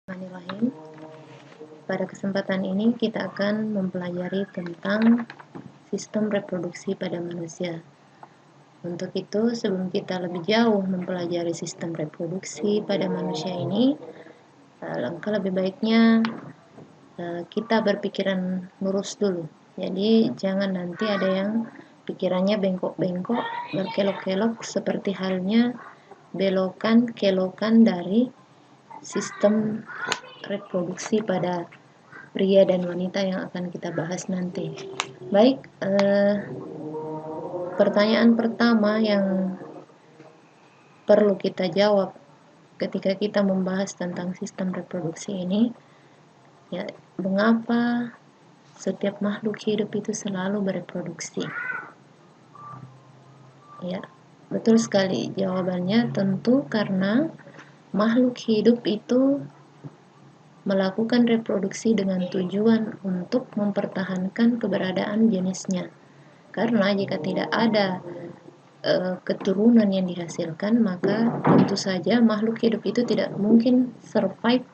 Bismillahirrahmanirrahim. Pada kesempatan ini kita akan mempelajari tentang sistem reproduksi pada manusia. Untuk itu, sebelum kita lebih jauh mempelajari sistem reproduksi pada manusia ini, langkah lebih baiknya kita berpikiran lurus dulu. Jadi jangan nanti ada yang pikirannya bengkok-bengkok, berkelok-kelok seperti halnya belokan-kelokan dari sistem reproduksi pada pria dan wanita yang akan kita bahas nanti. Baik, pertanyaan pertama yang perlu kita jawab ketika kita membahas tentang sistem reproduksi ini, ya, mengapa setiap makhluk hidup itu selalu bereproduksi? Ya, betul sekali jawabannya, tentu karena makhluk hidup itu melakukan reproduksi dengan tujuan untuk mempertahankan keberadaan jenisnya. Karena jika tidak ada keturunan yang dihasilkan, maka tentu saja makhluk hidup itu tidak mungkin survive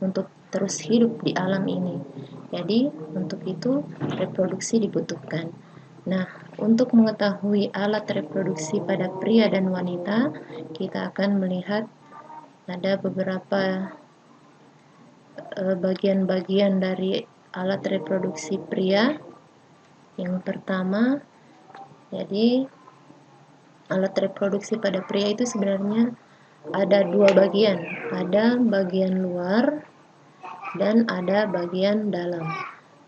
untuk terus hidup di alam ini. Jadi, untuk itu reproduksi dibutuhkan. Nah, untuk mengetahui alat reproduksi pada pria dan wanita, kita akan melihat ada beberapa bagian-bagian dari alat reproduksi pria. Yang pertama, jadi alat reproduksi pada pria itu sebenarnya ada dua bagian, ada bagian luar dan ada bagian dalam.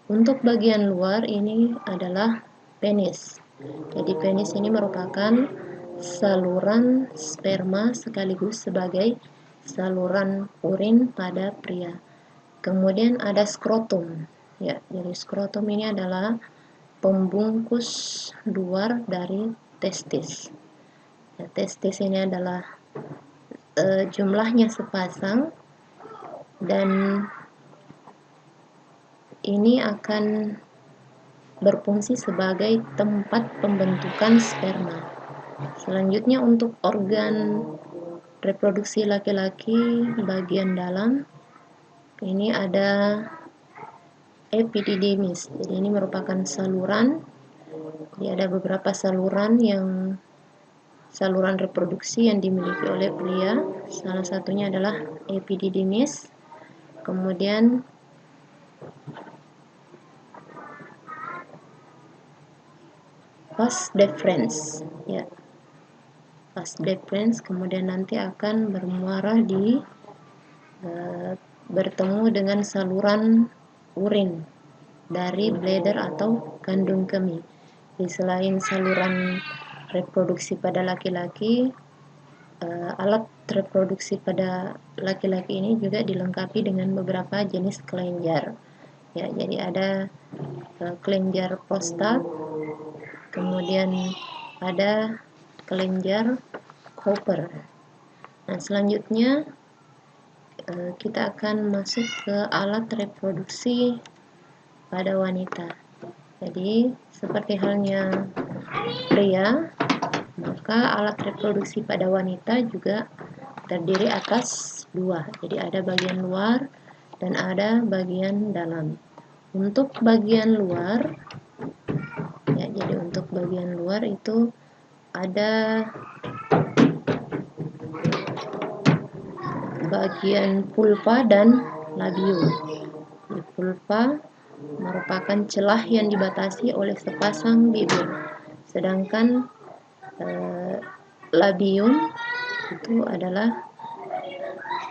Untuk bagian luar ini adalah penis. Jadi penis ini merupakan saluran sperma sekaligus sebagai saluran urin pada pria. Kemudian ada skrotum. Ya, jadi skrotum ini adalah pembungkus luar dari testis. Ya, testis ini adalah jumlahnya sepasang dan ini akan berfungsi sebagai tempat pembentukan sperma. Selanjutnya untuk organ reproduksi laki-laki bagian dalam ini ada epididymis. Jadi ini merupakan saluran. Jadi ada beberapa saluran reproduksi yang dimiliki oleh pria. Salah satunya adalah epididymis. Kemudian vas deferens, ya. Vas deferens kemudian nanti akan bermuara di bertemu dengan saluran urin dari bladder atau kandung kemih. Jadi selain saluran reproduksi pada laki-laki, alat reproduksi pada laki-laki ini juga dilengkapi dengan beberapa jenis kelenjar. Ya, jadi ada kelenjar prostat, kemudian ada kelenjar Cooper. Nah, selanjutnya kita akan masuk ke alat reproduksi pada wanita. Jadi, seperti halnya pria, maka alat reproduksi pada wanita juga terdiri atas dua. Jadi, ada bagian luar dan ada bagian dalam. Untuk bagian luar, ya, jadi untuk bagian luar itu ada bagian vulva dan labium. Di vulva merupakan celah yang dibatasi oleh sepasang bibir, sedangkan labium itu adalah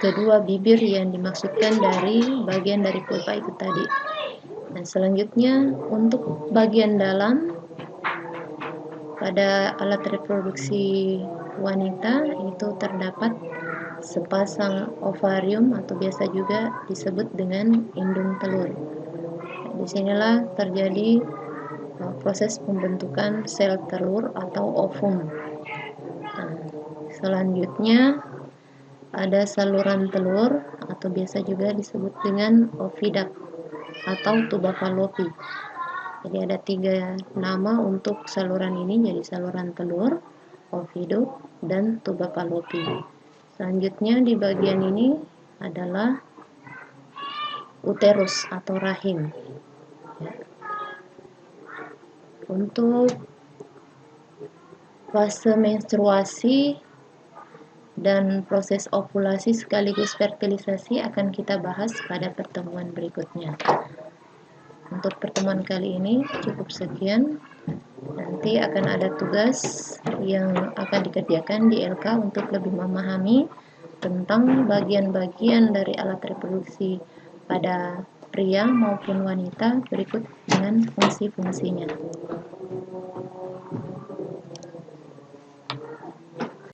kedua bibir yang dimaksudkan dari bagian dari vulva itu tadi. Nah, selanjutnya untuk bagian dalam pada alat reproduksi wanita itu terdapat sepasang ovarium atau biasa juga disebut dengan indung telur. Disinilah terjadi proses pembentukan sel telur atau ovum. Nah, selanjutnya ada saluran telur atau biasa juga disebut dengan oviduct atau tuba fallopi. Jadi ada tiga nama untuk saluran ini, jadi saluran telur, oviduct, dan tuba fallopi. Selanjutnya di bagian ini adalah uterus atau rahim. Ya. Untuk fase menstruasi dan proses ovulasi sekaligus fertilisasi akan kita bahas pada pertemuan berikutnya. Untuk pertemuan kali ini cukup sekian. Nanti akan ada tugas yang akan dikerjakan di LK untuk lebih memahami tentang bagian-bagian dari alat reproduksi pada pria maupun wanita berikut dengan fungsi-fungsinya.